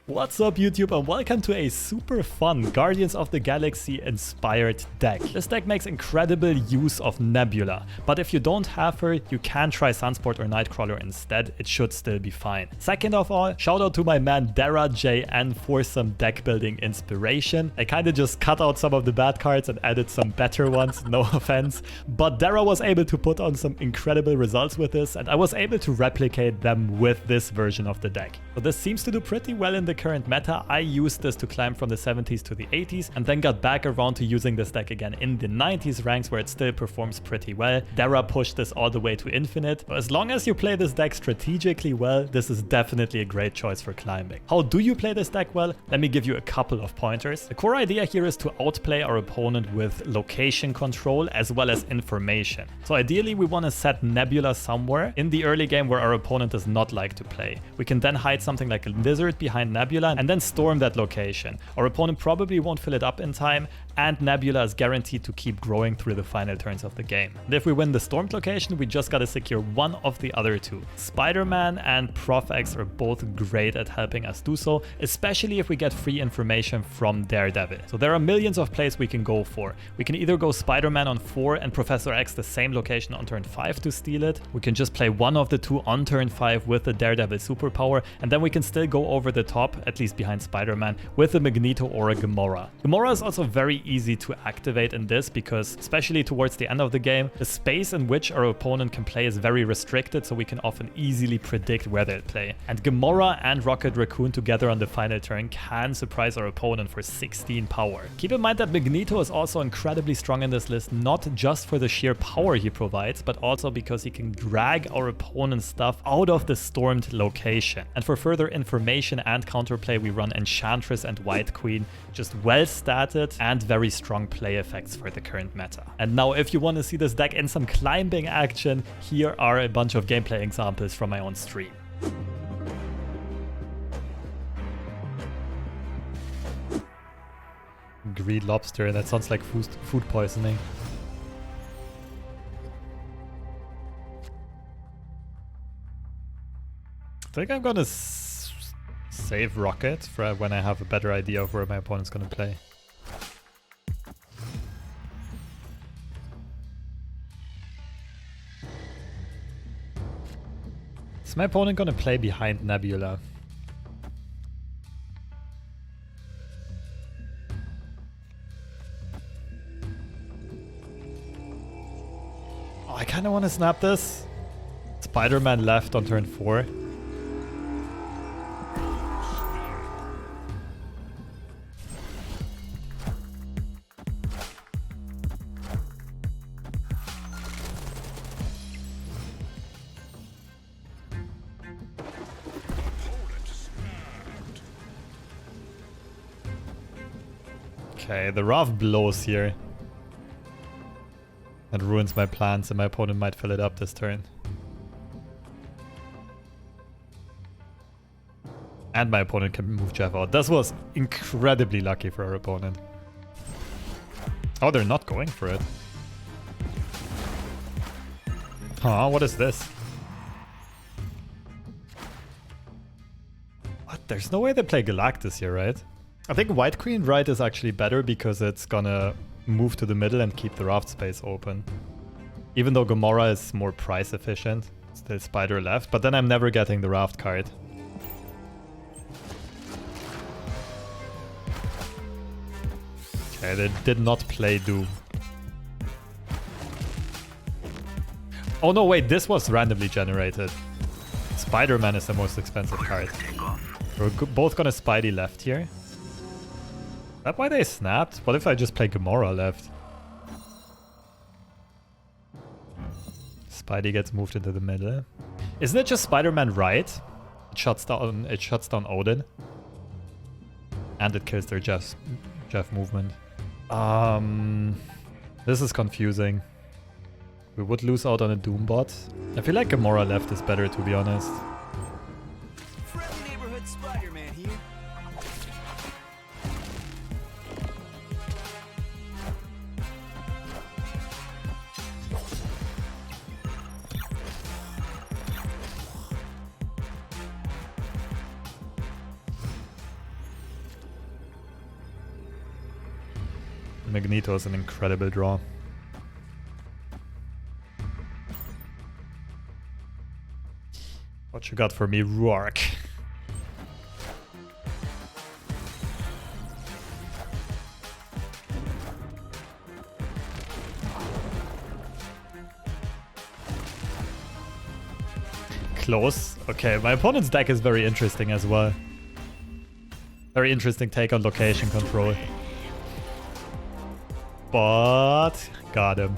What's up YouTube and welcome to a super fun Guardians of the Galaxy inspired deck. This deck makes incredible use of Nebula, but if you don't have her, you can try Sunsport or Nightcrawler instead, it should still be fine. Second of all, shout out to my man Dara JN for some deck building inspiration. I kinda just cut out some of the bad cards and added some better ones, no offense. But Dara was able to put on some incredible results with this and I was able to replicate them with this version of the deck. So this seems to do pretty well in the current meta. I used this to climb from the 70s to the 80s and then got back around to using this deck again in the 90s ranks where it still performs pretty well. Dara pushed this all the way to infinite. But as long as you play this deck strategically well, this is definitely a great choice for climbing. How do you play this deck well? Let me give you a couple of pointers. The core idea here is to outplay our opponent with location control as well as information. So ideally we want to set Nebula somewhere in the early game where our opponent does not like to play. We can then hide something like a lizard behind Nebula and then storm that location. Our opponent probably won't fill it up in time and Nebula is guaranteed to keep growing through the final turns of the game. And if we win the stormed location, we just gotta secure one of the other two. Spider-Man and Prof X are both great at helping us do so, especially if we get free information from Daredevil. So there are millions of plays we can go for. We can either go Spider-Man on 4 and Professor X the same location on turn 5 to steal it. We can just play one of the two on turn 5 with the Daredevil superpower, and then we can still go over the top, at least behind Spider-Man, with a Magneto or a Gamora. Gamora is also very easy to activate in this because, especially towards the end of the game, the space in which our opponent can play is very restricted, so we can often easily predict where they'll play. And Gamora and Racoon together on the final turn can surprise our opponent for 16 power. Keep in mind that Magneto is also incredibly strong in this list, not just for the sheer power he provides, but also because he can drag our opponent's stuff out of the stormed location. And for further information and counterplay, we run Enchantress and White Queen, just well statted and very strong play effects for the current meta. And now if you want to see this deck in some climbing action, here are a bunch of gameplay examples from my own stream. Greed lobster, that sounds like food poisoning. I think I'm gonna save Rocket for when I have a better idea of where my opponent's gonna play. Is my opponent gonna play behind Nebula? Oh, I kinda wanna snap this. Spider-Man left on turn 4. Okay, the Rav blows here. That ruins my plans and my opponent might fill it up this turn. And my opponent can move Jeff out. This was incredibly lucky for our opponent. Oh, they're not going for it. Huh, what is this? What? There's no way they play Galactus here, right? I think White Queen right is actually better because it's gonna move to the middle and keep the raft space open. Even though Gamora is more price efficient, still Spider left, but then I'm never getting the raft card. Okay, they did not play Doom. Oh no, wait, this was randomly generated. Spider-Man is the most expensive card. We're both gonna Spidey left here. Is that why they snapped? What if I just play Gamora left? Spidey gets moved into the middle. Isn't it just Spider-Man right? It shuts down Odin. And it kills their Jeff movement. This is confusing. We would lose out on a Doom bot. I feel like Gamora left is better, to be honest. Friendly neighborhood Spider-Man here. Magneto is an incredible draw. What you got for me, Rourke? Close. Okay, my opponent's deck is very interesting as well. Very interesting take on location control. But got him.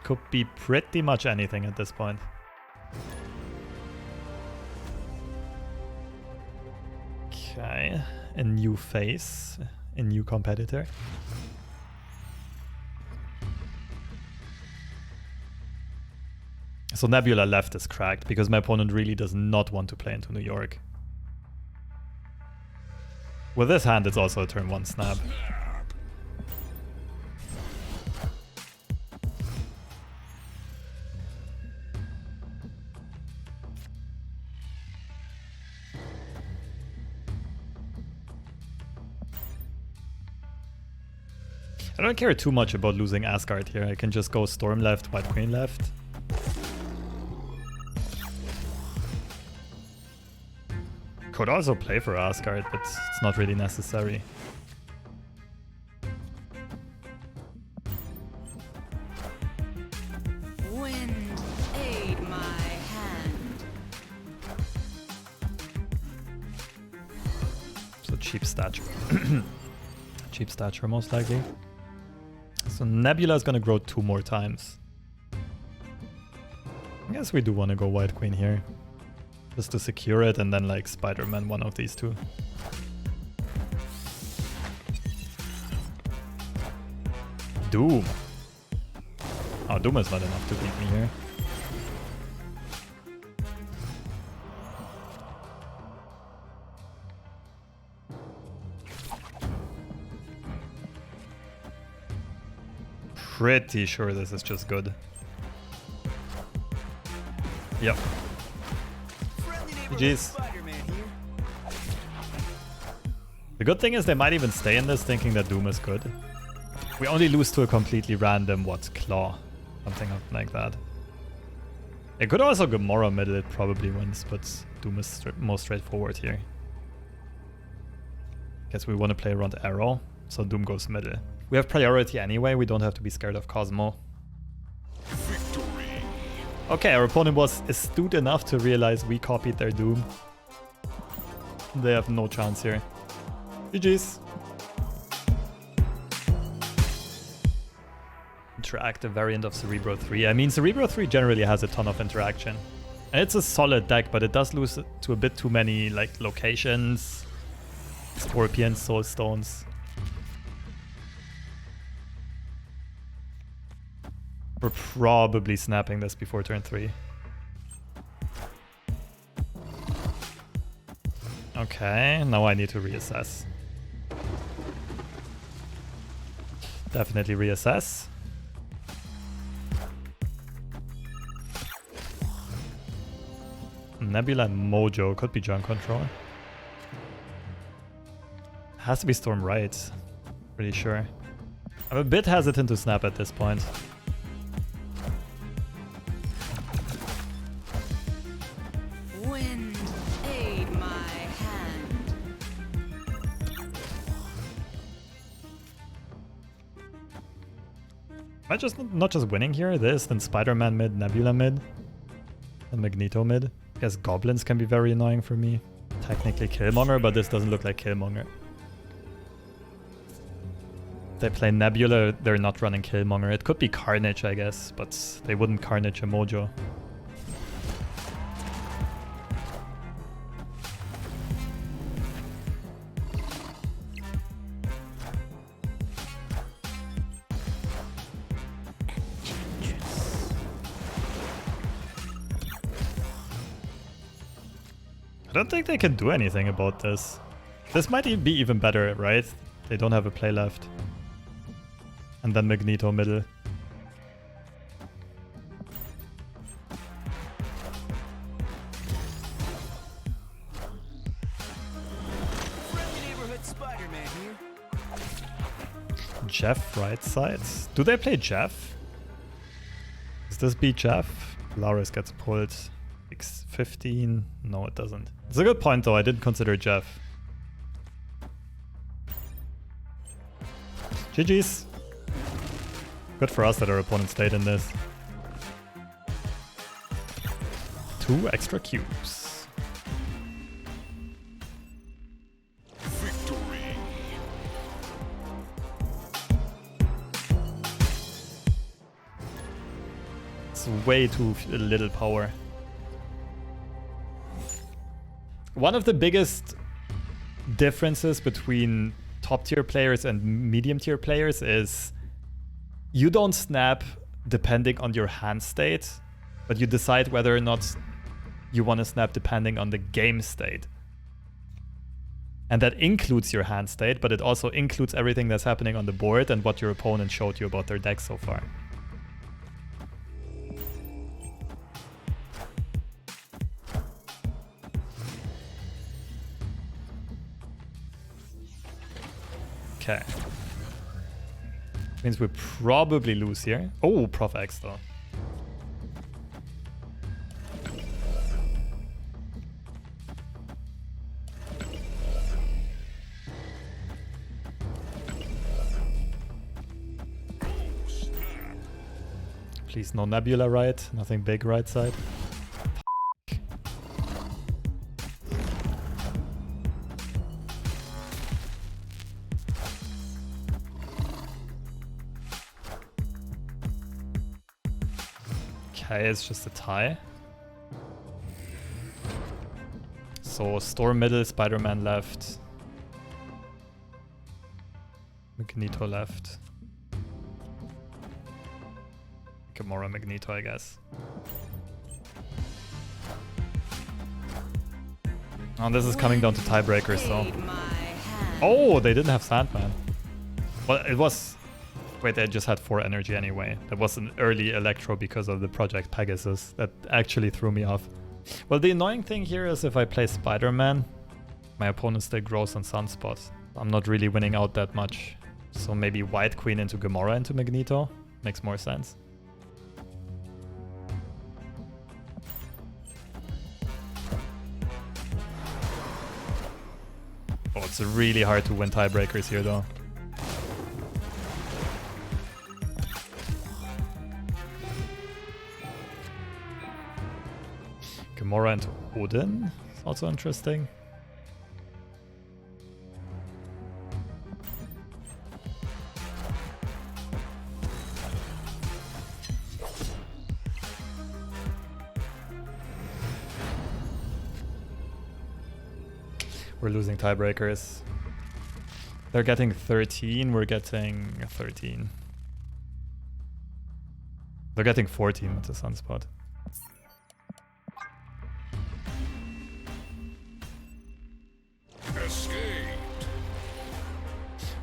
Could be pretty much anything at this point. Okay, a new face, a new competitor. So Nebula left is cracked because my opponent really does not want to play into New York. With this hand, it's also a turn 1 snap. I don't care too much about losing Asgard here. I can just go Storm left, White Queen left. Could also play for Asgard, but it's not really necessary. Wind, aid my hand. So cheap stature. Cheap stature most likely. So Nebula is gonna grow 2 more times. I guess we do want to go White Queen here. Just to secure it and then like Spider-Man one of these two. Doom. Oh, Doom is not enough to beat me here. Pretty sure this is just good. Yep. GG's. The good thing is they might even stay in this thinking that Doom is good. We only lose to a completely random, Claw? Something like that. It could also Gamora middle, it probably wins, but Doom is most straightforward here. Guess we want to play around Arrow, so Doom goes middle. We have priority anyway, we don't have to be scared of Cosmo. Okay, our opponent was astute enough to realize we copied their Doom. They have no chance here. GG's. Interactive variant of Cerebro 3. I mean, Cerebro 3 generally has a ton of interaction. And it's a solid deck, but it does lose to a bit too many like locations, Scorpions, Soul Stones. We're probably snapping this before turn 3. Okay, now I need to reassess. Definitely reassess. Nebula and Mojo could be junk control. Has to be Storm right. Pretty sure. I'm a bit hesitant to snap at this point. Wind, aid my hand. Am I just not just winning here? This, then Spider-Man mid, Nebula mid, and Magneto mid. I guess Goblins can be very annoying for me. Technically Killmonger, but this doesn't look like Killmonger. They play Nebula, they're not running Killmonger. It could be Carnage, I guess, but they wouldn't Carnage a Mojo. I don't think they can do anything about this. This might be even better, right? They don't have a play left. And then Magneto middle. Jeff right side. Do they play Jeff? Does this beat Jeff? Laris gets pulled. X15. No, it doesn't. It's a good point though. I didn't consider Jeff. GG's. Good for us that our opponent stayed in this. 2 extra cubes. Victory. It's way too little power. One of the biggest differences between top tier players and medium tier players is you don't snap depending on your hand state, but you decide whether or not you want to snap depending on the game state. And that includes your hand state, but it also includes everything that's happening on the board and what your opponent showed you about their deck so far. Okay. Means we probably lose here. Oh, Prof X though. Please no Nebula right, nothing big right side. Okay, it's just a tie. So Storm middle, Spider-Man left. Magneto left. Gamora, Magneto, I guess. Oh, this is coming down to tiebreakers though. Oh, they didn't have Sandman. Well, it was... Wait, they just had 4 energy anyway. That was an early Electro because of the Project Pegasus. That actually threw me off. Well, the annoying thing here is if I play Spider-Man, my opponent still grows on Sunspot. I'm not really winning out that much. So maybe White Queen into Gamora into Magneto makes more sense. Oh, it's really hard to win tiebreakers here though. Gamora into Odin is also interesting. We're losing tiebreakers. They're getting 13, we're getting 13. They're getting 14 with the Sunspot.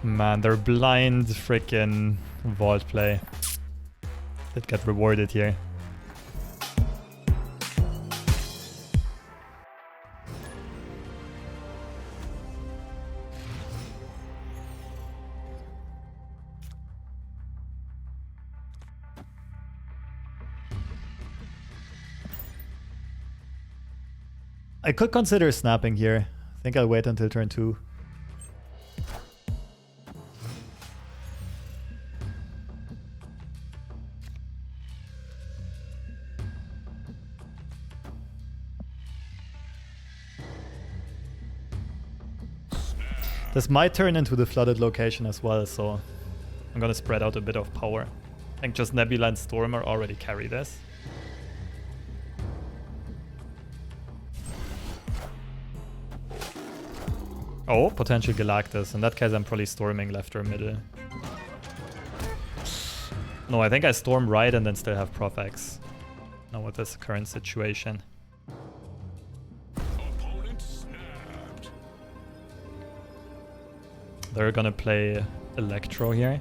Man, their blind frickin' vault play did get rewarded here. I could consider snapping here. I think I'll wait until turn 2. This might turn into the flooded location as well, so I'm gonna spread out a bit of power. I think just Nebula and Stormer already carry this. Oh, potential Galactus. In that case, I'm probably storming left or middle. No, I think I storm right and then still have Prof X. Now with this current situation. They're gonna play Electro here.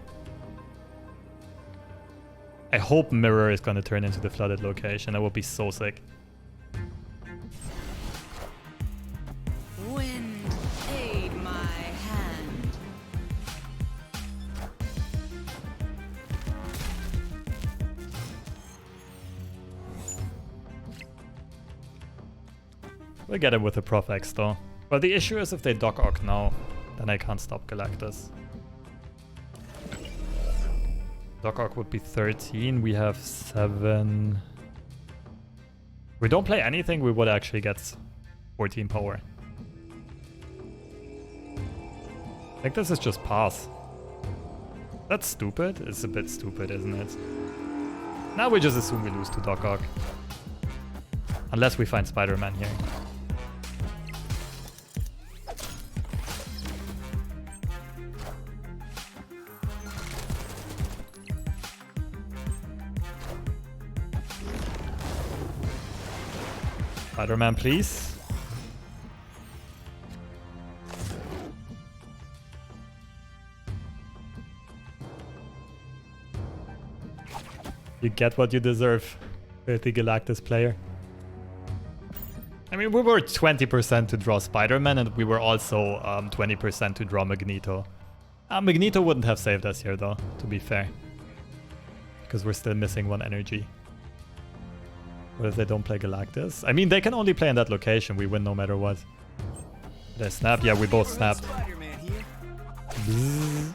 I hope Mirror is gonna turn into the flooded location. That would be so sick. Wind, aid my hand. We'll get him with the Prof X though. Well, the issue is if they Doc Ock now, then I can't stop Galactus. Doc Ock would be 13, we have 7. If we don't play anything, we would actually get 14 power. I think this is just pass. That's stupid. It's a bit stupid, isn't it? Now we just assume we lose to Doc Ock. Unless we find Spider-Man here. Spider-Man, please. You get what you deserve, filthy Galactus player. I mean, we were 20% to draw Spider-Man, and we were also 20% to draw Magneto. Magneto wouldn't have saved us here, though, to be fair. Because we're still missing 1 energy. What if they don't play Galactus? I mean, they can only play in that location. We win no matter what. Did I snap? Yeah, we both snapped. Bzzz.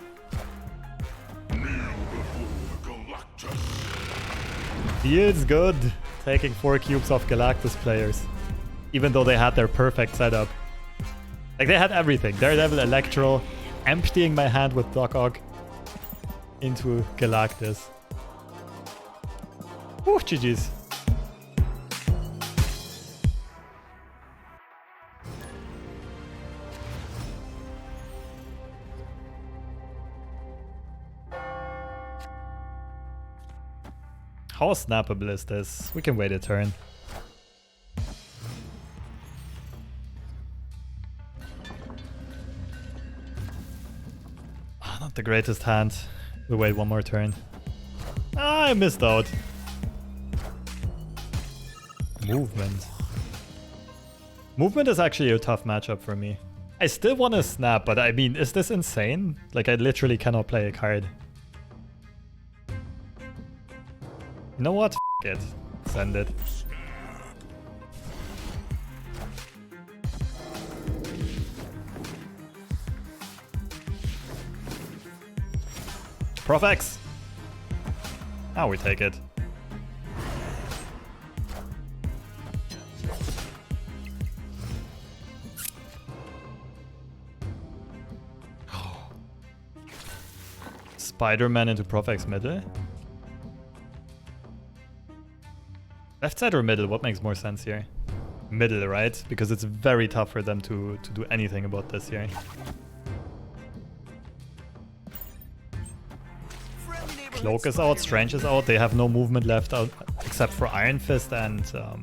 Feels good taking 4 cubes off Galactus players. Even though they had their perfect setup. Like, they had everything. Daredevil, Electro, emptying my hand with Doc Ock into Galactus. Ooh, GG's. How snappable is this? We can wait a turn. Not the greatest hand. We'll wait 1 more turn. I missed out. Movement. Movement is actually a tough matchup for me. I still want to snap, but I mean, is this insane? Like, I literally cannot play a card. You know what? F it. Send it. Prof X! Now we take it. Spider-Man into Prof X middle? Left side or middle? What makes more sense here? Middle, right? Because it's very tough for them to do anything about this here. Cloak is out, Strange is out. They have no movement left out except for Iron Fist and sure.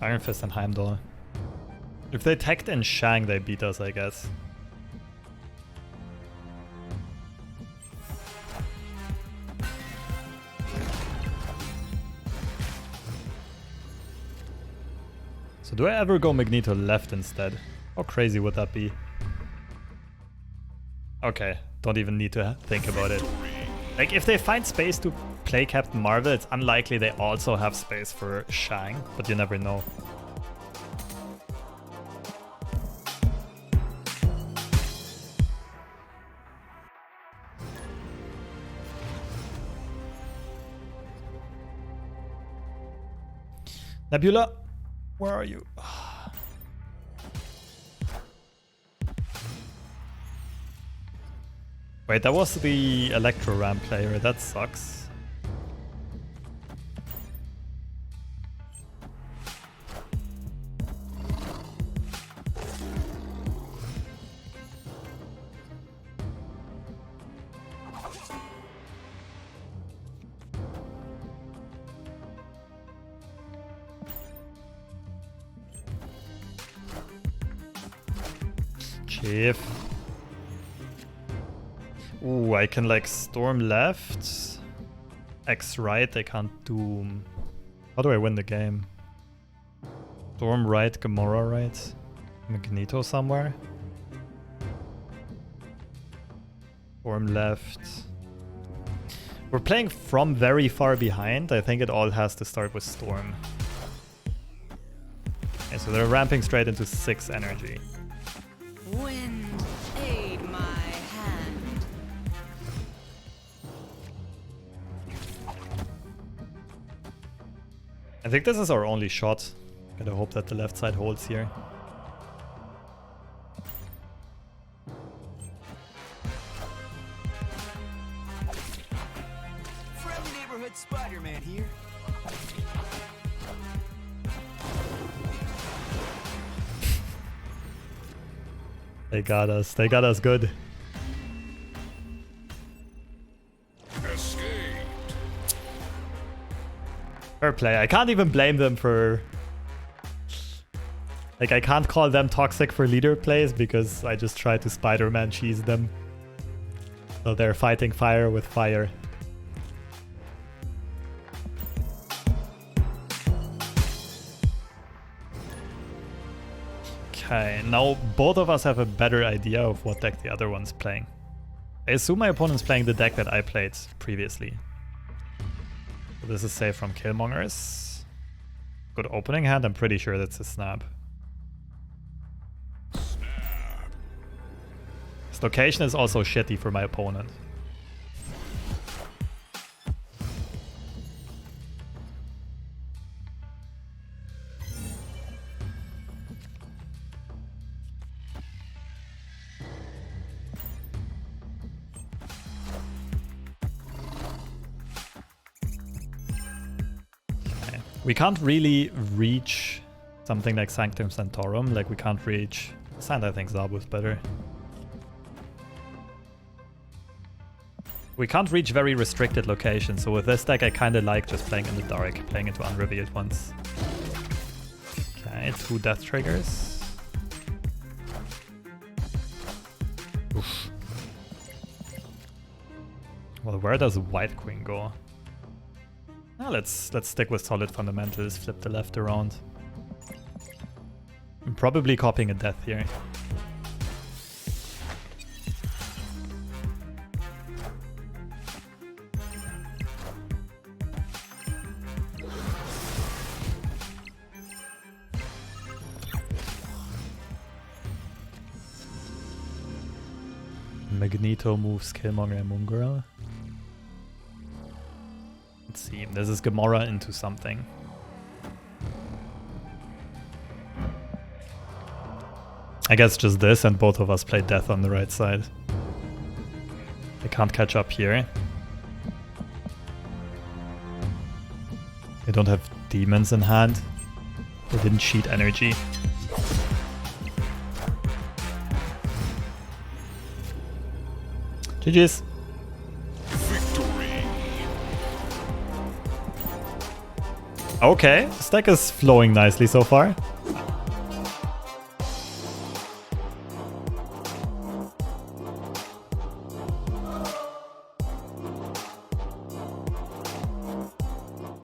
Iron Fist and Heimdall. If they tagged in Shang, they beat us, I guess. So do I ever go Magneto left instead? How crazy would that be? Okay, don't even need to think about it. Like, if they find space to play Captain Marvel, it's unlikely they also have space for Shang, but you never know. Nebula, where are you? Wait, that was the Electro Ram player. That sucks. Chief. Ooh, I can like storm left. X right, I can't doom. How do I win the game? Storm right, Gamora right. Magneto somewhere. Storm left. We're playing from very far behind. I think it all has to start with Storm. Okay, so they're ramping straight into 6 energy. Wind, aid my hand. I think this is our only shot. Gotta hope that the left side holds here. Friendly neighborhood Spider-Man here. They got us. They got us good. Fair play. I can't even blame them for... Like, I can't call them toxic for leader plays because I just try to Spider-Man cheese them. So they're fighting fire with fire. Okay, now both of us have a better idea of what deck the other one's playing. I assume my opponent's playing the deck that I played previously. So this is safe from Killmongers. Good opening hand, I'm pretty sure that's a snap. This location is also shitty for my opponent. We can't really reach something like Sanctum Sanctorum, like we can't reach Sand. I think Zabu's better. We can't reach very restricted locations, so with this deck I kinda like just playing in the dark, playing into unrevealed ones. Okay, 2 death triggers. Oof. Well, where does White Queen go? Now let's stick with solid fundamentals, flip the left around. I'm probably copying a death here. Magneto moves Killmonger and Moongirl. Let's see, this is Gamora into something. I guess just this, and both of us play death on the right side. They can't catch up here. They don't have demons in hand. They didn't cheat energy. GG's. Okay, this deck is flowing nicely so far.